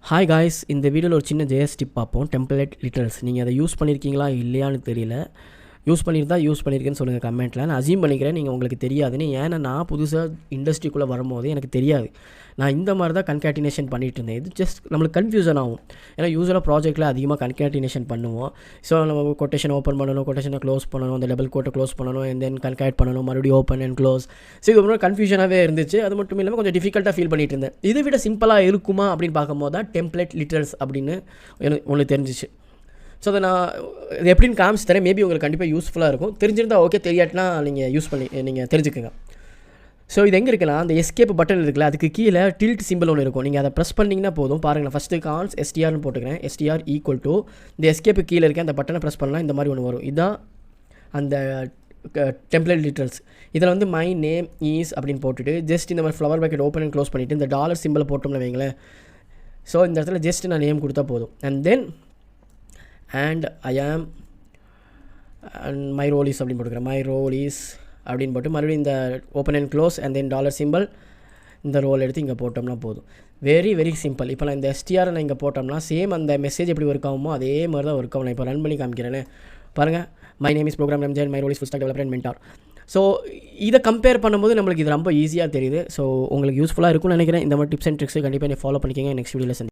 Hi guys, இந்த வீடியோவில் ஒரு சின்ன ஜேஎஸ் டிப் பார்ப்போம். டெம்ப்ளேட் லிட்டரல்ஸ் நீங்கள் அதை யூஸ் பண்ணியிருக்கீங்களா இல்லையான்னு தெரியல. யூஸ் பண்ணியிருக்கேன்னு சொல்லுங்கள் கமெண்ட்டில். நான் அசீம் பண்ணிக்கிறேன் நீங்கள் உங்களுக்கு தெரியாதுன்னு. ஏன்னா நான் புதுசாக இண்டஸ்ட்ரிக்குள்ளே வரும்போது எனக்கு தெரியாது. நான் இந்த மாதிரி தான் கன்கேட்டினேஷன் பண்ணிகிட்டு இருந்தேன். இது ஜஸ்ட் நம்மளுக்கு கன்ஃபியூஷன் ஆகும். ஏன்னா யூஸ்வலாக ப்ராஜெக்ட்டில் அதிகமாக கன்கேட்டினேஷன் பண்ணுவோம். ஸோ நம்ம கொட்டேஷன் ஓப்பன் பண்ணணும், கொட்டேஷனை க்ளோஸ் பண்ணணும், அந்த டபுள் கோட்டை க்ளோஸ் பண்ணணும், அண்ட் தென் கன்கேட் பண்ணணும், மறுபடியும் ஓப்பன் அண்ட் க்ளோஸ். ஸோ இது ரொம்ப கன்ஃபியூஷனாகவே இருந்துச்சு. அது மட்டும் இல்லாமல் கொஞ்சம் டிஃபிகல்ட்டாக ஃபீல் பண்ணிட்டு இருந்தேன். இதை விட சிம்பிளாக இருக்குமா அப்படின்னு பார்க்கும்போது தான் டெம்ப்ளேட் லிட்டரல்ஸ் அப்படின்னு உங்களுக்கு தெரிஞ்சிச்சு. ஸோ அதை நான் இது எப்படின்னு காமிச்சு தரேன். மேபி உங்களுக்கு கண்டிப்பாக யூஸ்ஃபுல்லாக இருக்கும். தெரிஞ்சிருந்தால் ஓகே, தெரியாட்டினா நீங்கள் தெரிஞ்சுக்கோங்க. ஸோ இது எங்கே இருக்குன்னா, அந்த எஸ்கேப் பட்டன் இருக்குல்ல, அதுக்கு கீழே டில்ட் சிம்பிள் ஒன்று இருக்கும். நீங்கள் அதை ப்ரெஸ் பண்ணிங்கன்னா போதும். பாருங்கள், ஃபஸ்ட்டு கான்ஸ் எஸ்டிஆர்னு போட்டுக்கிறேன். எஸ்டிஆர் ஈக்குவல் டு இந்த எஸ்கேப்பு கீழே இருக்கேன், அந்த பட்டனை ப்ரெஸ் பண்ணால் இந்த மாதிரி ஒன்று வரும். இதுதான் அந்த டெம்ப்ளேட் லிட்டரல்ஸ். இதில் வந்து மை நேம் ஈஸ் அப்படின்னு போட்டுட்டு ஜஸ்ட் இந்த மாதிரி flower packet open and close பண்ணிவிட்டு இந்த டாலர் சிம்பிளை போட்டோம்னு வைங்களேன். ஸோ இந்த இடத்துல ஜஸ்ட் நான் நேம் கொடுத்தா போதும். அண்ட் ஐ ஆம் அண்ட் மை ரோல் இஸ் அப்படின்னு போட்டுக்கிறேன். மை ரோல் இஸ் அப்படின்னு போட்டு மறுபடியும் இந்த open and close and then dollar simple இந்த ரோல் எடுத்து இங்கே போட்டோம்னா போதும். Very very simple. இப்போ நான் இந்த எஸ்டிஆரை நான் இங்கே போட்டோம்னா சேம் அந்த மெசேஜ் எப்படி ஒர்க் ஆகுமோ அதே மாதிரி தான் ஒர்க் ஆகும். நான் இப்போ ரன் பண்ணி காமிக்கிறேன்னு பாருங்கள். My name is program MJ, my role is full stack developer and mentor. So இதை கம்பேர் பண்ணும்போது நம்மளுக்கு இது ரொம்ப ஈஸியாக தெரியுது. ஸோ உங்களுக்கு யூஸ்ஃபுல்லாக இருக்கும்னு நினைக்கிறேன். இந்த மாதிரி டிப்ஸ் அண்ட் ட்ரிக்ஸை கண்டிப்பாக நீங்கள் ஃபாலோ பண்ணிக்கோங்க. நெக்ஸ்ட் வீடியோவில்